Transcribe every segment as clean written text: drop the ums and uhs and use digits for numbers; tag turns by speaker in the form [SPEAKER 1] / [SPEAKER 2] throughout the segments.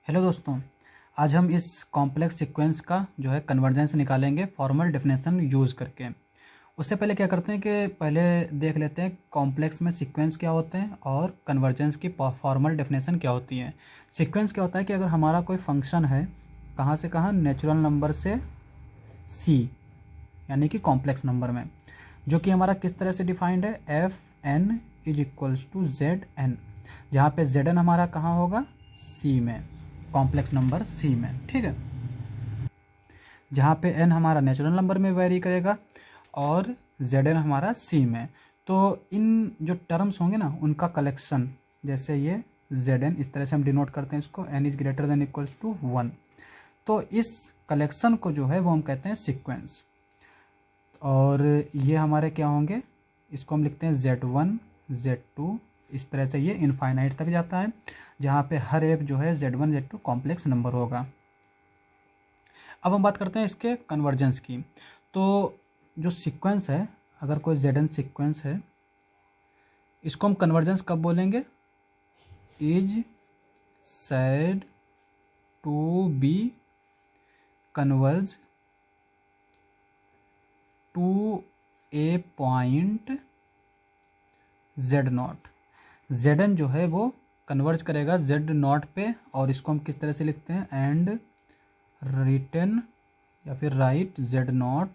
[SPEAKER 1] Hello दोस्तों, आज हम इस कॉम्प्लेक्स सीक्वेंस का जो है कन्वर्जेंस निकालेंगे फॉर्मल डेफिनेशन यूज़ करके। उससे पहले क्या करते हैं कि पहले देख लेते हैं कॉम्प्लेक्स में सीक्वेंस क्या होते हैं और कन्वर्जेंस की फॉर्मल डेफिनेशन क्या होती है। सीक्वेंस क्या होता है कि अगर हमारा कोई फंक्शन है कहाँ से कहाँ, नेचुरल नंबर से सी यानी कि कॉम्प्लेक्स नंबर में, जो कि हमारा किस तरह से डिफाइंड है, f n is equals to z n, जहाँ पे जेड एन हमारा कहाँ होगा, सी में, कॉम्प्लेक्स नंबर सी में। ठीक है, जहाँ पे एन हमारा नेचुरल नंबर में वेरी करेगा और जेड एन हमारा सी में। तो इन जो टर्म्स होंगे ना उनका कलेक्शन, जैसे ये जेड एन, इस तरह से हम डिनोट करते हैं इसको, n is greater than equals to 1। तो इस कलेक्शन को जो है वो हम कहते हैं सीक्वेंस। और ये हमारे क्या होंगे, इसको हम लिखते हैं Z1 Z2, इस तरह से ये इनफाइनाइट तक जाता है, जहाँ पे हर एक जो है Z1 Z2 कॉम्प्लेक्स नंबर होगा। अब हम बात करते हैं इसके कन्वर्जेंस की। तो जो सीक्वेंस है, अगर कोई Zn सीक्वेंस है, इसको हम कन्वर्जेंस कब बोलेंगे, is said to be converge to a point z naught. Z n जो है वो कन्वर्ज करेगा जेड नॉट पे, और इसको हम किस तरह से लिखते हैं, एंड रिटर्न या फिर right z naught,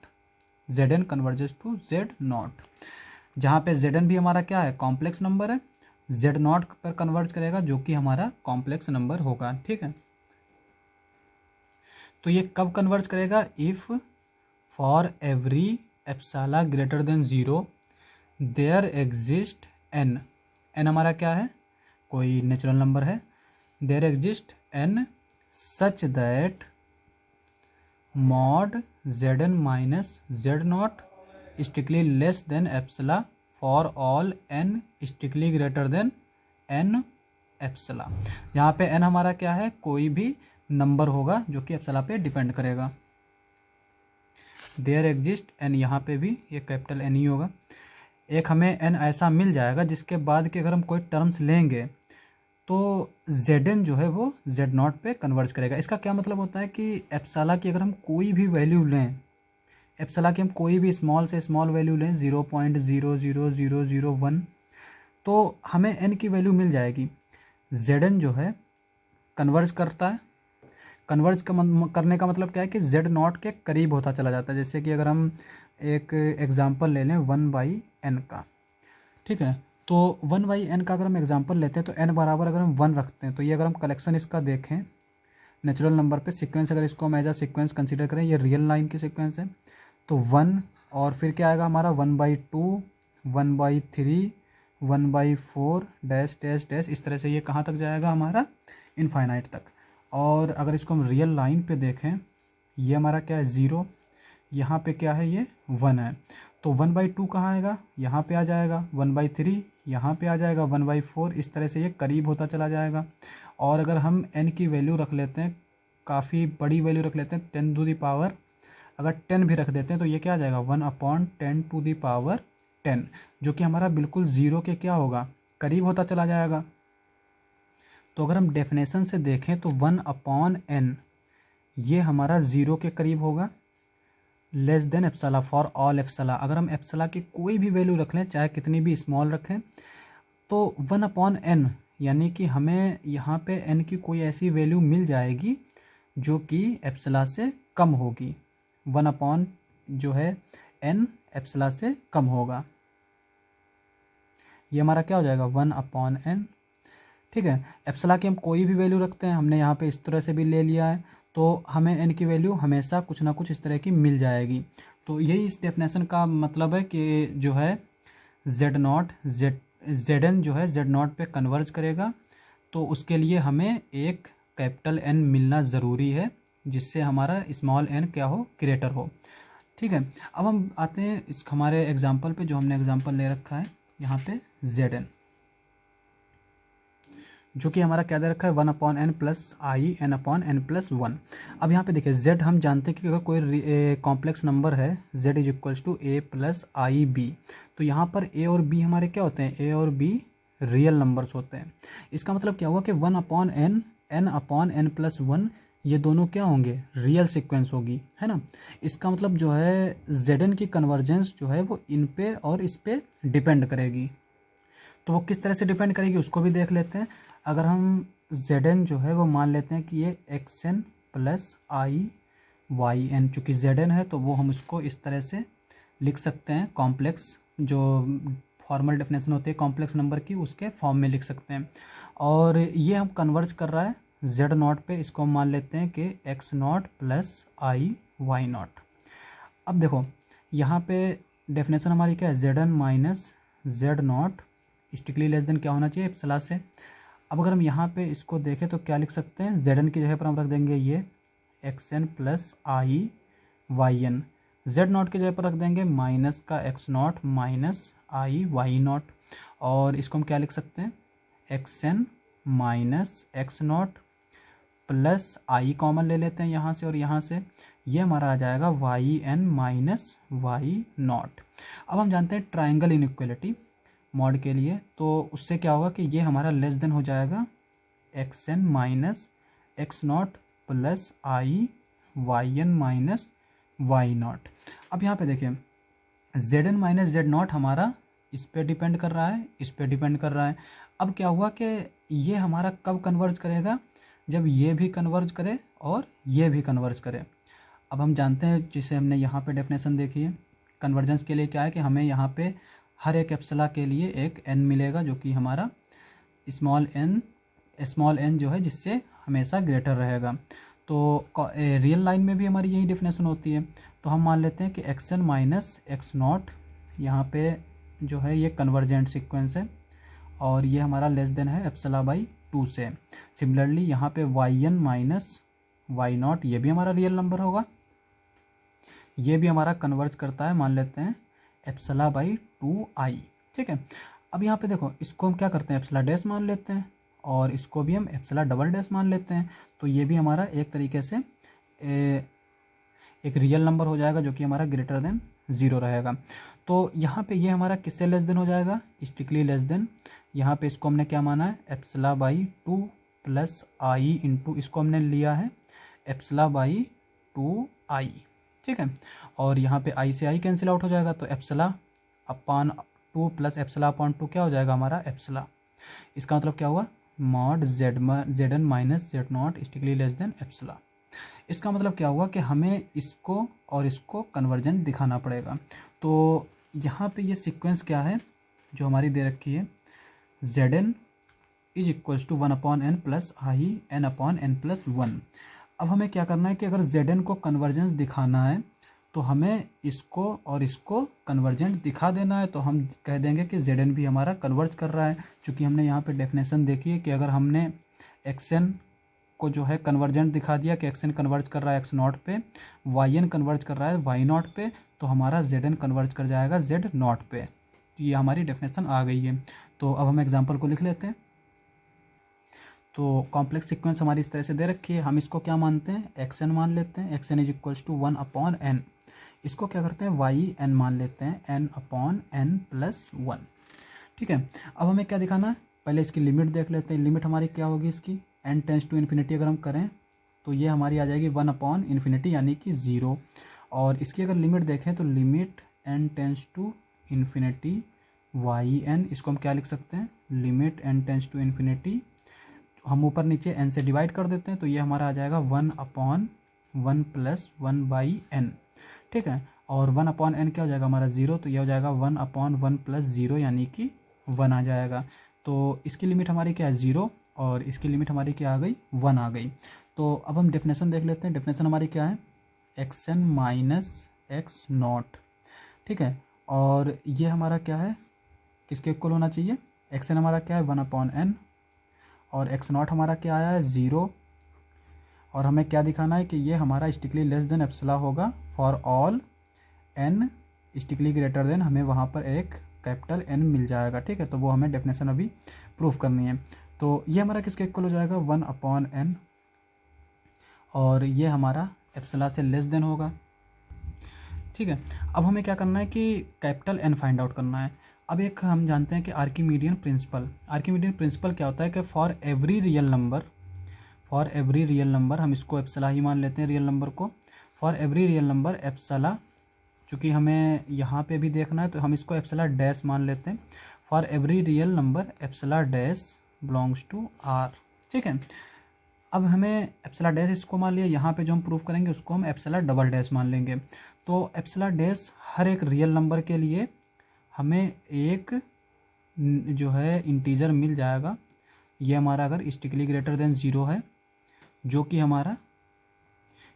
[SPEAKER 1] z n converges to z naught, जहाँ पे जेड एन भी हमारा क्या है, कॉम्प्लेक्स नंबर है, जेड नॉट पर कन्वर्ज करेगा जो कि हमारा कॉम्प्लेक्स नंबर होगा। ठीक है, तो ये कब कन्वर्ज करेगा, if for every epsilon greater than 0 there exist n, n हमारा क्या है, कोई नेचुरल नंबर है, there exist n such that mod z n minus z naught strictly less than epsilon for all n strictly greater than n epsilon, यहाँ पे N हमारा क्या है, कोई भी नंबर होगा जो कि एप्सिलॉन पे डिपेंड करेगा। देयर एग्जिस्ट एन, यहाँ पे भी ये कैपिटल एन ही होगा। एक हमें एन ऐसा मिल जाएगा जिसके बाद कि अगर हम कोई टर्म्स लेंगे तो जेड एन जो है वो जेड नॉट पे कन्वर्ज करेगा। इसका क्या मतलब होता है कि एप्सिलॉन की अगर हम कोई भी वैल्यू लें, एप्सिलॉन की हम कोई भी स्मॉल से स्मॉल वैल्यू लें, 0.00001, तो हमें एन की वैल्यू मिल जाएगी। जेड एन जो है कन्वर्ज करता है, कन्वर्ज करने का मतलब क्या है कि जेड नॉट के करीब होता चला जाता है। जैसे कि अगर हम एक एग्जांपल ले लें 1/n का, ठीक है, तो 1/n का अगर हम एग्जांपल लेते हैं तो n बराबर अगर हम 1 रखते हैं, तो ये अगर हम कलेक्शन इसका देखें नेचुरल नंबर पे सीक्वेंस, अगर इसको हम एज अ सीक्वेंस कंसीडर करें, ये रियल लाइन की सीक्वेंस है, तो 1 और फिर क्या आएगा हमारा 1/2 1/3 1/4 डैश डैश डैश, इस तरह से ये कहाँ तक जाएगा हमारा, इनफाइनाइट तक। और अगर इसको हम रियल लाइन पे देखें, ये हमारा क्या है 0, यहाँ पे क्या है ये 1 है, तो 1/2 कहाँ आएगा, यहाँ पे आ जाएगा, 1/3 यहाँ पे आ जाएगा, 1/4, इस तरह से ये करीब होता चला जाएगा। और अगर हम n की वैल्यू रख लेते हैं, काफ़ी बड़ी वैल्यू रख लेते हैं, 10 टू दी पावर अगर 10 भी रख देते हैं, तो ये क्या आ जाएगा 1/10 टू दी पावर 10, जो कि हमारा बिल्कुल 0 के क्या होगा, करीब होता चला जाएगा। तो अगर हम डेफिनेशन से देखें तो 1/n ये हमारा 0 के करीब होगा, less than epsilon for all epsilon. अगर हम एप्सिलॉन की कोई भी वैल्यू रख लें, चाहे कितनी भी स्मॉल रखें, तो 1/n यानी कि हमें यहाँ पे n की कोई ऐसी वैल्यू मिल जाएगी जो कि एप्सिलॉन से कम होगी। 1/ जो है n एप्सिलॉन से कम होगा, ये हमारा क्या हो जाएगा 1/n। ठीक है, एप्सिलॉन की हम कोई भी वैल्यू रखते हैं, हमने यहाँ पे इस तरह से भी ले लिया है, तो हमें n की वैल्यू हमेशा कुछ ना कुछ इस तरह की मिल जाएगी। तो यही इस डेफिनेशन का मतलब है कि जो है जेड एन जो है जेड नॉट पे कन्वर्ज करेगा, तो उसके लिए हमें एक कैपिटल N मिलना ज़रूरी है, जिससे हमारा स्मॉल n क्या हो, ग्रेटर हो। ठीक है, अब हम आते हैं इस हमारे एग्जाम्पल पे, जो हमने एग्जाम्पल ले रखा है यहाँ पे जेड एन, जो कि हमारा क्या दे रखा है 1/n प्लस आई n/n+1। अब यहाँ पे देखिए z हम जानते हैं कि अगर कोई कॉम्प्लेक्स नंबर है z is equals to a plus i b, तो यहाँ पर a और b हमारे क्या होते हैं, a और b रियल नंबर्स होते हैं। इसका मतलब क्या हुआ कि 1/n n upon n plus one ये दोनों क्या होंगे, रियल सीक्वेंस होगी, है ना। इसका मतलब जो है Zn की कन्वर्जेंस जो है वो इन पे और इस पे डिपेंड करेगी। तो वो किस तरह से डिपेंड करेगी उसको भी देख लेते हैं। अगर हम Zn जो है वो मान लेते हैं कि ये xn plus i y N, चूँकि Zn है तो वो हम इसको इस तरह से लिख सकते हैं, कॉम्प्लेक्स जो फॉर्मल डेफिनेशन होती है कॉम्प्लेक्स नंबर की उसके फॉर्म में लिख सकते हैं। और ये हम कन्वर्ज कर रहा है जेड नॉट पे, इसको हम मान लेते हैं कि x naught plus i y naught. अब देखो यहाँ पे डेफिनेशन हमारी क्या है, z n minus z naught strictly less than क्या होना चाहिए, एप्सिलॉन से। अब अगर हम यहाँ पे इसको देखें तो क्या लिख सकते हैं, जेड एन की जगह पर हम रख देंगे ये x n plus i y n, z naught की जगह पर रख देंगे माइनस का x naught minus i y naught, और इसको हम क्या लिख सकते हैं, x n minus x naught plus i common ले लेते हैं यहाँ से और यहाँ से, ये हमारा आ जाएगा y n minus y naught. अब हम जानते हैं ट्राइंगल इनइक्वालिटी मॉड के लिए, तो उससे क्या होगा कि ये हमारा लेस देन हो जाएगा x n minus x naught plus i y n minus y naught. अब यहाँ पे देखिए z n minus z naught हमारा इस पे डिपेंड कर रहा है, इस पे डिपेंड कर रहा है। अब क्या हुआ कि ये हमारा कब कन्वर्ज करेगा, जब ये भी कन्वर्ज करे और ये भी कन्वर्ज करे। अब हम जानते हैं जैसे हमने यहाँ पे डेफिनेशन देखी है कन्वर्जेंस के लिए क्या है कि हमें यहाँ पे हर एक एप्सिलॉन के लिए एक n मिलेगा जो कि हमारा स्मॉल n जो है जिससे हमेशा ग्रेटर रहेगा। तो रियल लाइन में भी हमारी यही डेफिनेशन होती है। तो हम मान लेते हैं कि x n minus x naught यहाँ पे जो है ये कन्वर्जेंट सीक्वेंस है और ये हमारा लेस देन है एप्सिलॉन बाई 2 से। सिमिलरली यहाँ पे y n minus y naught ये भी हमारा रियल नंबर होगा, ये भी हमारा कन्वर्ज करता है मान लेते हैं एप्सिलॉन बाई 2i, ठीक है। अब यहाँ पे देखो इसको हम क्या करते हैं एप्सिलॉन डैश मान लेते हैं और इसको भी हम एप्सिलॉन डबल डैश मान लेते हैं, तो ये भी हमारा एक तरीके से एक रियल नंबर हो जाएगा जो कि हमारा ग्रेटर देन 0 रहेगा। तो यहाँ पे ये हमारा किससे लेस देन हो जाएगा, स्ट्रिक्टली लेस देन। यहाँ पे इसको हमने क्या माना है epsilon by 2 plus I into इसको हमने लिया है एप्सिलॉन बाई 2i, ठीक है। और यहाँ पे आई से आई कैंसिल आउट हो जाएगा तो epsilon upon 2 plus epsilon upon 2 क्या हो जाएगा हमारा एप्सिलॉन। इसका मतलब क्या हुआ mod z n minus z naught strictly less than epsilon. इसका मतलब क्या हुआ कि हमें इसको और इसको कन्वर्जेंट दिखाना पड़ेगा। तो यहाँ पे ये सीक्वेंस क्या है जो हमारी दे रखी है, z n is equals to 1 upon n plus i n upon n plus 1। अब हमें क्या करना है कि अगर जेड एन को कन्वर्जेंस दिखाना है तो हमें इसको और इसको कन्वर्जेंट दिखा देना है। तो हम कह देंगे कि जेड एन भी हमारा कन्वर्ज कर रहा है, चूँकि हमने यहाँ पे डेफिनेशन देखी है कि अगर हमने एक्स एन को जो है कन्वर्जेंट दिखा दिया कि एक्स एन कन्वर्ज कर रहा है एक्स नॉट पे, वाई एन कन्वर्ज कर रहा है वाई नॉट पे, तो हमारा जेड एन कन्वर्ज कर जाएगा जेड नॉट पे। तो ये हमारी डेफिनेशन आ गई है। तो अब हम एग्जाम्पल को लिख लेते हैं। तो कॉम्प्लेक्स सीक्वेंस हमारी इस तरह से दे रखी है, हम इसको क्या मानते हैं एक्स एन मान लेते हैं, x n is equals to 1 upon n. इसको क्या करते हैं वाई एन मान लेते हैं, एन अपॉन एन प्लस 1, ठीक है। अब हमें क्या दिखाना है, पहले इसकी लिमिट देख लेते हैं। लिमिट हमारी क्या होगी इसकी, एन टेंस टू इन्फिनिटी अगर हम करें तो ये हमारी आ जाएगी 1 अपॉन इन्फिनिटी यानी कि 0। और इसकी अगर लिमिट देखें तो limit n tends to infinity y n, इसको हम क्या लिख सकते हैं limit n tends to infinity, हम ऊपर नीचे n से डिवाइड कर देते हैं तो ये हमारा आ जाएगा 1 अपॉन 1 प्लस 1 बाई एन, ठीक है। और 1 अपॉन एन क्या हो जाएगा हमारा 0, तो ये हो जाएगा 1 अपॉन 1 प्लस 0 यानी कि 1 आ जाएगा। तो इसकी लिमिट हमारी क्या है 0 और इसकी लिमिट हमारी क्या आ गई 1 आ गई। तो अब हम डेफिनेशन देख लेते हैं। डेफिनेशन हमारी क्या है x n minus x naught, ठीक है। और ये हमारा क्या है किसके इक्वल होना चाहिए, एक्स एन हमारा क्या है 1 अपॉन एन और एक्स नॉट हमारा क्या आया है 0। और हमें क्या दिखाना है कि ये हमारा स्ट्रिक्टली लेस देन एप्सिलॉन होगा for all n strictly greater than, हमें वहाँ पर एक कैपिटल एन मिल जाएगा, ठीक है। तो वो हमें डेफिनेशन अभी प्रूफ करनी है। तो ये हमारा किसके इक्वल हो जाएगा 1 अपॉन एन और ये हमारा एप्सिलॉन से लेस देन होगा, ठीक है। अब हमें क्या करना है कि कैपिटल एन फाइंड आउट करना है। अब एक हम जानते हैं कि आर्किमीडियन प्रिंसिपल क्या होता है कि for every real number for every real number, हम इसको एप्सला ही मान लेते हैं रियल नंबर को। फॉर एवरी रियल नंबर एप्सला, चूँकि हमें यहाँ पे भी देखना है तो हम इसको एप्सला डैश मान लेते हैं। For every real number epsilon dash belongs to R, ठीक है। अब हमें एप्सला डैश इसको मान लिया, यहाँ पे जो हम प्रूफ करेंगे उसको हम एप्सला डबल डैश मान लेंगे। तो एप्सला डैश हर एक रियल नंबर के लिए हमें एक जो है इंटीजर मिल जाएगा। ये हमारा अगर स्ट्रिक्टली ग्रेटर देन 0 है, जो कि हमारा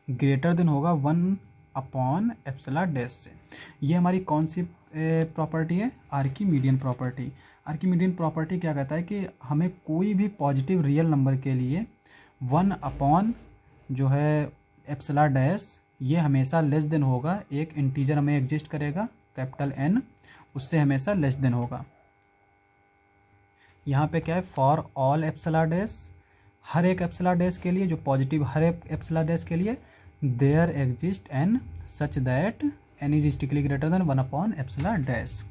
[SPEAKER 1] ग्रेटर देन होगा 1 अपॉन एप्सला डैश से। ये हमारी कौन सी प्रॉपर्टी है? आर्किमीडियन प्रॉपर्टी। आर्किमीडियन प्रॉपर्टी क्या कहता है कि हमें कोई भी पॉजिटिव रियल नंबर के लिए 1 अपॉन जो है एप्सला डैश, ये हमेशा लेस देन होगा, एक इंटीजर हमें एग्जिस्ट करेगा कैपिटल N, उससे हमेशा लेस देन होगा। यहाँ पे क्या है? फॉर ऑल एप्सला डैश, हर एक एप्सला डैश के लिए, जो पॉजिटिव हर एक एप्सला डैश के लिए, there exist N such that N is strictly greater than 1 upon epsilon dash.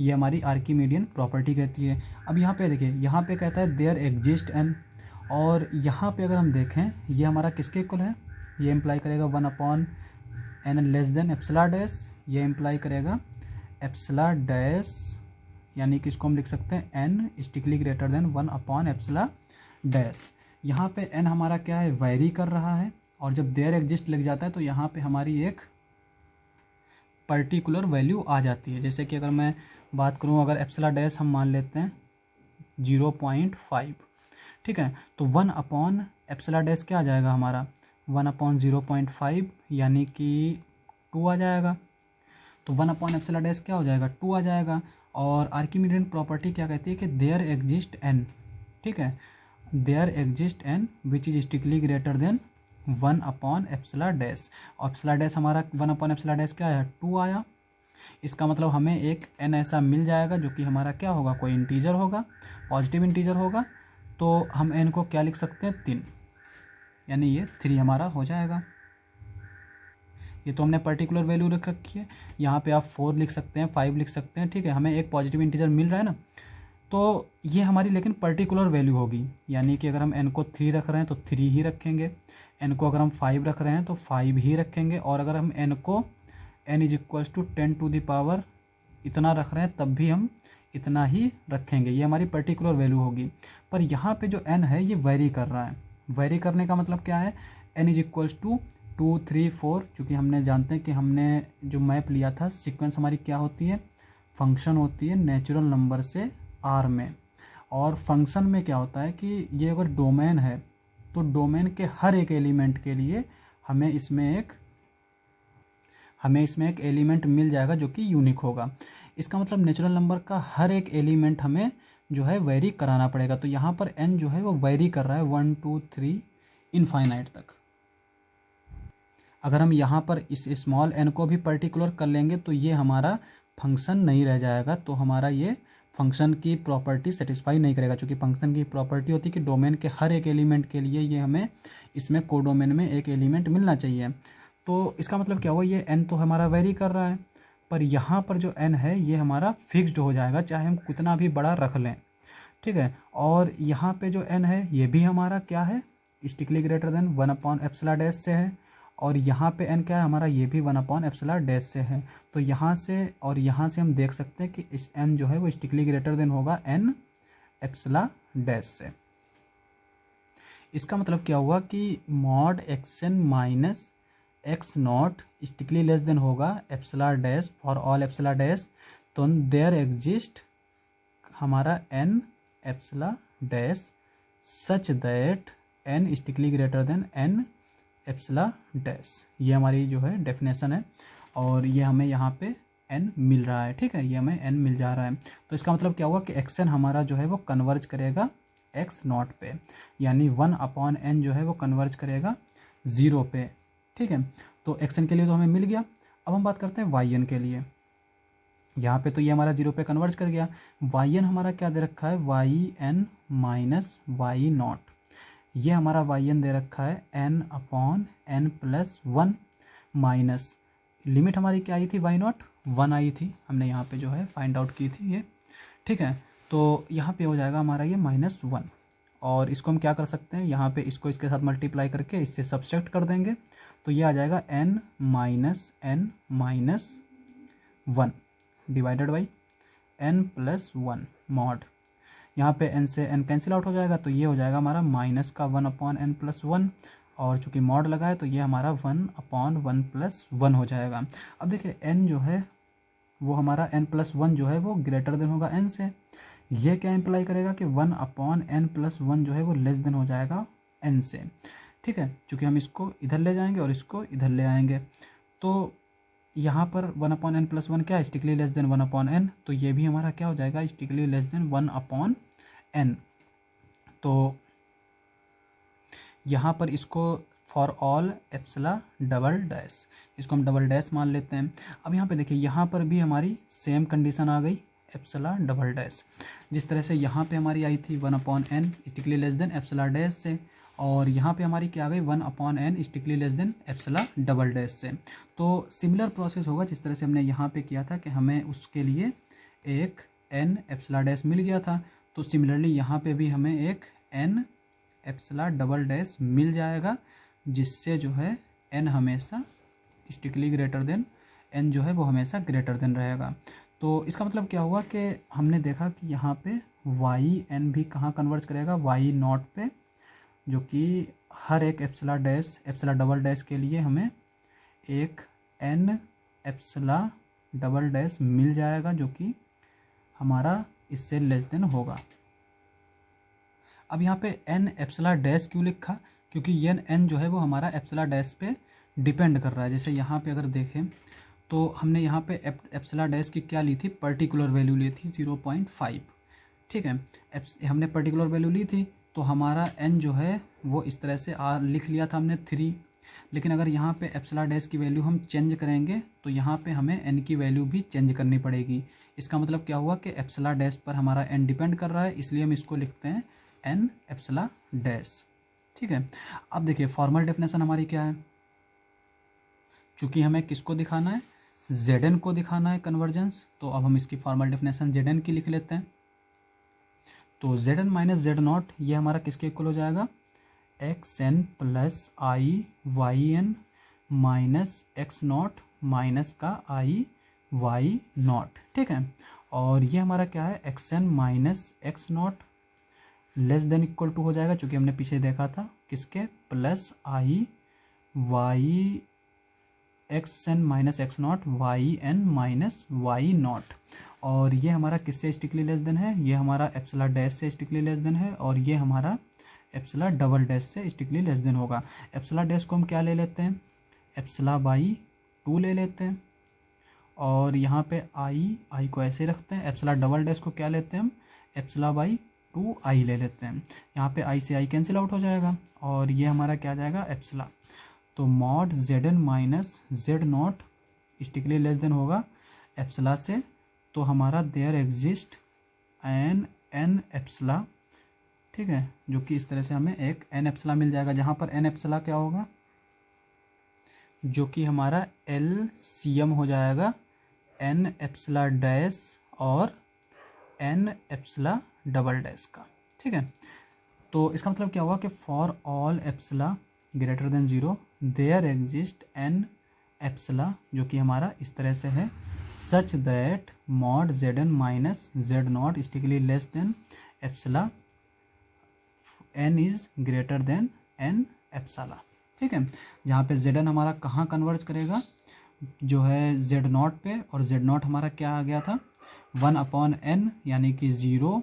[SPEAKER 1] ये हमारी आर्किमीडियन प्रॉपर्टी कहती है। अब यहाँ पे देखिए, यहाँ पे कहता है देयर एग्जिस्ट N, और यहाँ पे अगर हम देखें ये हमारा किसके इक्वल है? ये इम्प्लाई करेगा 1 upon N less than एप्सला dash, ये इम्प्लाई करेगा एप्सला डैश, यानी कि इसको हम लिख सकते हैं N strictly greater than 1 upon epsilon dash. यहाँ पे N हमारा क्या है? वेरी कर रहा है, और जब देयर एग्जिस्ट लग जाता है तो यहाँ पे हमारी एक पर्टिकुलर वैल्यू आ जाती है। जैसे कि अगर मैं बात करूँ, अगर एप्सला डैश हम मान लेते हैं 0.5, ठीक है, तो 1 अपॉन एप्सला डैश क्या आ जाएगा हमारा? 1 अपॉन 0.5 यानी कि 2 आ जाएगा। तो 1 अपॉन एप्सला डैश क्या हो जाएगा? 2 आ जाएगा। और आर्किमीडियन प्रॉपर्टी क्या कहती है कि देयर एग्जिस्ट N, ठीक है, there exist N which is strictly greater than 1 upon epsilon dash. और एप्सला डैश हमारा 1 अपॉन एप्सला डैश क्या है? 2 आया। इसका मतलब हमें एक N ऐसा मिल जाएगा जो कि हमारा क्या होगा? कोई इंटीजर होगा, पॉजिटिव इंटीजर होगा। तो हम N को क्या लिख सकते हैं? 3, यानी ये 3 हमारा हो जाएगा। ये तो हमने पर्टिकुलर वैल्यू रख रखी है। यहाँ पे आप 4 लिख सकते हैं, 5 लिख सकते हैं, ठीक है, हमें एक पॉजिटिव इंटीजर मिल रहा है ना। तो ये हमारी लेकिन पर्टिकुलर वैल्यू होगी, यानी कि अगर हम N को 3 रख रहे हैं तो 3 ही रखेंगे, N को अगर हम 5 रख रहे हैं तो 5 ही रखेंगे, और अगर हम N को N is equals to 10 to the power इतना रख रहे हैं तब भी हम इतना ही रखेंगे। ये हमारी पर्टिकुलर वैल्यू होगी। पर यहाँ पे जो N है ये वेरी कर रहा है। वेरी करने का मतलब क्या है? N इज इक्वल्स टू 2, 3, 4, चूँकि हमने जानते हैं कि हमने जो मैप लिया था, सीक्वेंस हमारी क्या होती है? फंक्शन होती है नेचुरल नंबर से R में। और फंक्शन में क्या होता है कि ये अगर डोमेन है तो डोमेन के हर एक एलिमेंट के लिए हमें इसमें एक एलिमेंट मिल जाएगा जो कि यूनिक होगा। इसका मतलब नेचुरल नंबर का हर एक एलिमेंट हमें जो है वेरी कराना पड़ेगा। तो यहाँ पर N जो है वो वेरी कर रहा है 1, 2, 3 इनफाइनाइट तक। अगर हम यहाँ पर इस स्मॉल n को भी पर्टिकुलर कर लेंगे तो ये हमारा फंक्शन नहीं रह जाएगा, तो हमारा ये फंक्शन की प्रॉपर्टी सेटिस्फाई नहीं करेगा। क्योंकि फंक्शन की प्रॉपर्टी होती है कि डोमेन के हर एक एलिमेंट के लिए ये हमें इसमें कोडोमेन में एक एलिमेंट मिलना चाहिए। तो इसका मतलब क्या हुआ? ये n तो हमारा वेरी कर रहा है, पर यहाँ पर जो n है ये हमारा फिक्स्ड हो जाएगा, चाहे हम कितना भी बड़ा रख लें, ठीक है। और यहाँ पे जो n है ये भी हमारा क्या है? Strictly greater than 1 upon epsilon dash से है। और यहाँ पे n क्या है हमारा? ये भी 1 अपॉन एप्सला डैश से है। तो यहाँ से और यहाँ से हम देख सकते हैं कि इस n जो है वो स्ट्रिक्टली ग्रेटर देन होगा n एप्सला डैश से। इसका मतलब क्या हुआ कि mod xn minus x not strictly less than होगा epsilon dash for all epsilon dash. तो देयर एग्जिस्ट हमारा n epsilon dash such that n strictly greater than n epsilon dash. ये हमारी जो है डेफिनेशन है, और ये हमें यहाँ पे n मिल रहा है, ठीक है, ये हमें n मिल जा रहा है। तो इसका मतलब क्या हुआ कि xn हमारा जो है वो कन्वर्ज करेगा x नॉट पे, यानी 1 अपॉन n जो है वो कन्वर्ज करेगा 0 पे, ठीक है। तो xn के लिए तो हमें मिल गया। अब हम बात करते हैं yn के लिए। यहाँ पे तो ये हमारा 0 पे कन्वर्ज कर गया। yn हमारा क्या दे रखा है? yn minus y not. ये हमारा yn दे रखा है n upon n plus 1 minus limit हमारी क्या आई थी? y नॉट 1 आई थी, हमने यहाँ पे जो है फाइंड आउट की थी ये, ठीक है। तो यहाँ पे हो जाएगा हमारा ये -1, और इसको हम क्या कर सकते हैं, यहाँ पे इसको इसके साथ मल्टीप्लाई करके इससे सब्सट्रैक्ट कर देंगे, तो ये आ जाएगा n minus 1 divided by n+1 mod. यहाँ पे n से n कैंसिल आउट हो जाएगा, तो ये हो जाएगा हमारा माइनस का 1/n+1, और चूँकि मॉड लगा है तो ये हमारा 1/1+1 हो जाएगा। अब देखिए n जो है वो हमारा n+1 जो है वो ग्रेटर देन होगा n से। ये क्या इम्प्लाई करेगा कि 1/n+1 जो है वो लेस देन हो जाएगा n से। ठीक है, चूँकि हम इसको इधर ले जाएंगे और इसको इधर ले आएंगे, तो यहाँ पर 1/n+1 क्या है, स्ट्रिक्टली लेस देन 1/n, तो ये भी हमारा क्या हो जाएगा, स्ट्रिक्टली लेस देन 1/n। तो यहाँ पर इसको फॉर ऑल एप्सिला डबल डैश, इसको हम डबल डैश मान लेते हैं। अब यहाँ पे देखिए, यहाँ पर भी हमारी सेम कंडीशन आ गई, एप्सिला डबल डैश। जिस तरह से यहाँ पे हमारी आई थी 1/n strictly less than एप्सिला dash से, और यहाँ पे हमारी क्या आ गई 1/n strictly less than एप्सिला double dash से। तो सिमिलर प्रोसेस होगा जिस तरह से हमने यहाँ पे किया था कि हमें उसके लिए एक n एप्सिला डैश मिल गया था, तो सिमिलरली यहाँ पे भी हमें एक n एप्सिला डबल डैश मिल जाएगा, जिससे जो है n हमेशा स्ट्रिक्टली ग्रेटर देन n जो है वो हमेशा ग्रेटर देन रहेगा। तो इसका मतलब क्या हुआ कि हमने देखा कि यहाँ पे y n भी कहाँ कन्वर्ज करेगा, y0 पे, जो कि हर एक एप्सिला डैश एप्सिला डबल डैश के लिए हमें एक n एप्सिला डबल डैश मिल जाएगा, जो कि हमारा इससे लेस देन होगा। अब यहाँ पे n एप्सिला डैश क्यों लिखा, क्योंकि ये n जो है वो हमारा एप्सिला डैश पे डिपेंड कर रहा है। जैसे यहाँ पे अगर देखें तो हमने यहाँ पे एप्सिला डैश की क्या ली थी, पर्टिकुलर वैल्यू ली थी 0.5। ठीक है, हमने पर्टिकुलर वैल्यू ली थी, तो हमारा n जो है वो इस तरह से लिख लिया था हमने 3। लेकिन अगर यहाँ पे एप्सिला डैश की वैल्यू हम चेंज करेंगे तो यहाँ पे हमें n की वैल्यू भी चेंज करनी पड़ेगी। इसका मतलब क्या हुआ कि एप्सिला डैश पर हमारा n डिपेंड कर रहा है, इसलिए हम इसको लिखते हैं n एप्सिला डैश। ठीक है, अब देखिए फॉर्मल डेफिनेशन हमारी क्या है, चूँकि हमें किसको दिखाना है, Zn को दिखाना है कन्वर्जेंस, तो अब हम इसकी फॉर्मल डेफिनेशन Zn की लिख लेते हैं। तो Zn माइनस Z0 ये हमारा किसके इक्वल हो जाएगा, xn plus i yn minus x0 minus का i y0। ठीक है, और ये हमारा क्या है, xn minus x0 less than equal to हो जाएगा, चूँकि हमने पीछे देखा था किसके, plus i y xn minus x0 yn minus y0। और ये हमारा किससे स्ट्रिक्टली लेस देन है, ये हमारा एप्सिला डैश से स्ट्रिक्टली लेस देन है, और ये हमारा एप्सिला डबल डैश से स्ट्रिक्टली लेस देन होगा। एप्सिला डैश को हम क्या ले लेते हैं, एप्सिला बाई 2 ले लेते हैं, और यहाँ पे आई को ऐसे रखते हैं। एप्सिला डबल डैश को क्या लेते हैं हम, एप्सिला बाई 2i ले लेते हैं। यहाँ पे i से i कैंसिल आउट हो जाएगा, और ये हमारा क्या आ जाएगा, एप्सिला। तो mod Zn minus Z0 strictly less than होगा एप्सिला से, तो हमारा देयर एग्जिस्ट n एप्सिला। ठीक है, जो कि इस तरह से हमें एक n एप्सिला मिल जाएगा, जहाँ पर n एप्सिला क्या होगा, जो कि हमारा LCM हो जाएगा n एप्सिला डैश और n एप्सिला डबल डैश का। ठीक है, तो इसका मतलब क्या हुआ कि for all epsilon greater than 0 there exist n epsilon, जो कि हमारा इस तरह से है, such that mod Zn minus Z0 strictly less than epsilon n is greater than n epsilon. ठीक है, जहाँ पे Zn हमारा कहाँ कन्वर्ज करेगा, जो है Z0 पे, और Z0 हमारा क्या आ गया था 1/n यानी कि 0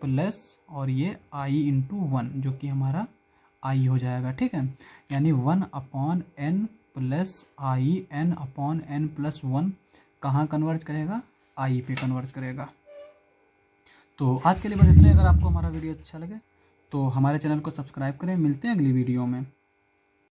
[SPEAKER 1] प्लस और ये i इंटू 1, जो कि हमारा i हो जाएगा। ठीक है, यानी 1/n प्लस i n/n+1 कहाँ कन्वर्ज करेगा, i पे कन्वर्ज करेगा। तो आज के लिए बस इतना ही। अगर आपको हमारा वीडियो अच्छा लगे तो हमारे चैनल को सब्सक्राइब करें। मिलते हैं अगली वीडियो में।